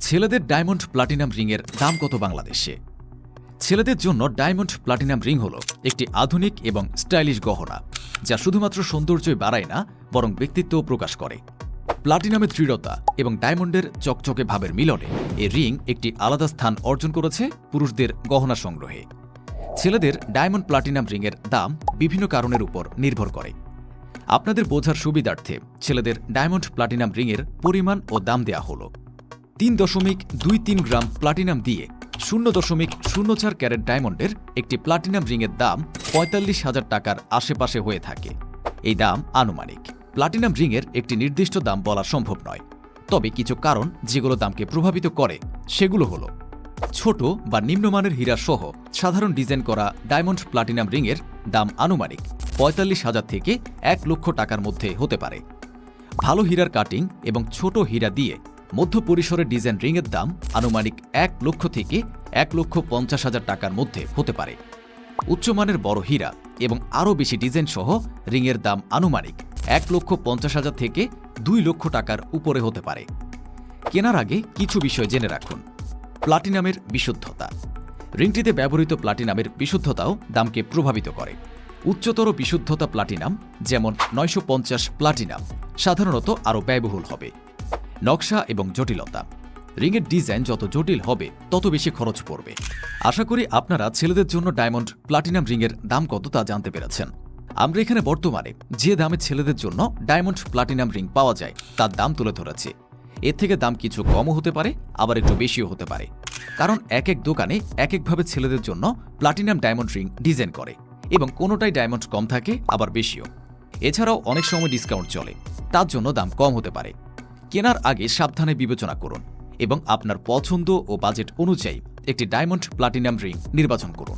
ছেলেদের diamond platinum রিংয়ের দাম কত বাংলাদেশে? ছেলেদের জন্য ডায়মন্ড প্লাটিনাম রিং হল একটি আধুনিক এবং স্টাইলিশ গহনা, যা শুধুমাত্র সৌন্দর্যই বাড়ায় না, বরং ব্যক্তিত্বও প্রকাশ করে। প্লাটিনামের দৃঢ়তা এবং ডায়মন্ডের চকচকে ভাবের মিলনে এই রিং একটি আলাদা স্থান অর্জন করেছে পুরুষদের গহনা সংগ্রহে। ছেলেদের ডায়মন্ড প্লাটিনাম রিংয়ের দাম বিভিন্ন কারণের উপর নির্ভর করে। আপনাদের বোঝার সুবিধার্থে ছেলেদের ডায়মন্ড প্লাটিনাম রিংয়ের পরিমাণ ও দাম দেয়া হল। 3.23 গ্রাম প্লাটিনাম দিয়ে 0.04 ক্যারেট ডায়মন্ডের একটি প্লাটিনাম রিংয়ের দাম ৪৫,০০০ টাকার আশেপাশে হয়ে থাকে। এই দাম আনুমানিক। প্লাটিনাম রিংয়ের একটি নির্দিষ্ট দাম বলা সম্ভব নয়, তবে কিছু কারণ যেগুলো দামকে প্রভাবিত করে সেগুলো হল: ছোট বা নিম্নমানের হীরা সহ সাধারণ ডিজাইন করা ডায়মন্ড প্লাটিনাম রিংয়ের দাম আনুমানিক ৪৫,০০০ থেকে ১ লক্ষ টাকার মধ্যে হতে পারে। ভালো হীরার কাটিং এবং ছোট হীরা দিয়ে মধ্য পরিসরের ডিজাইন রিংয়ের দাম আনুমানিক ১ লক্ষ থেকে ১,৫০,০০০ টাকার মধ্যে হতে পারে। উচ্চমানের বড় হীরা এবং আরও বেশি ডিজাইন সহ রিংয়ের দাম আনুমানিক ১,৫০,০০০ থেকে ২ লক্ষ টাকার উপরে হতে পারে। কেনার আগে কিছু বিষয় জেনে রাখুন। প্লাটিনামের বিশুদ্ধতা। রিংটিতে ব্যবহৃত প্লাটিনামের বিশুদ্ধতাও দামকে প্রভাবিত করে। উচ্চতর বিশুদ্ধতা প্লাটিনাম, যেমন ৯৫০ প্লাটিনাম, সাধারণত আরও ব্যয়বহুল হবে। নকশা এবং জটিলতা। রিংয়ের ডিজাইন যত জটিল হবে তত বেশি খরচ পড়বে। আশা করি আপনারা ছেলেদের জন্য ডায়মন্ড প্লাটিনাম রিংয়ের দাম কত তা জানতে পেরেছেন। আমরা এখানে বর্তমানে যে দামে ছেলেদের জন্য ডায়মন্ড প্লাটিনাম রিং পাওয়া যায় তার দাম তুলে ধরেছি। এর থেকে দাম কিছু কমও হতে পারে, আবার একটু বেশিও হতে পারে, কারণ এক এক দোকানে এক একভাবে ছেলেদের জন্য প্লাটিনাম ডায়মন্ড রিং ডিজাইন করে এবং কোনোটাই ডায়মন্ড কম থাকে, আবার বেশিও। এছাড়াও অনেক সময় ডিসকাউন্ট চলে, তার জন্য দাম কম হতে পারে। কেনার আগে সাবধানে বিবেচনা করুন এবং আপনার পছন্দ ও বাজেট অনুযায়ী একটি ডায়মন্ড প্লাটিনাম রিং নির্বাচন করুন।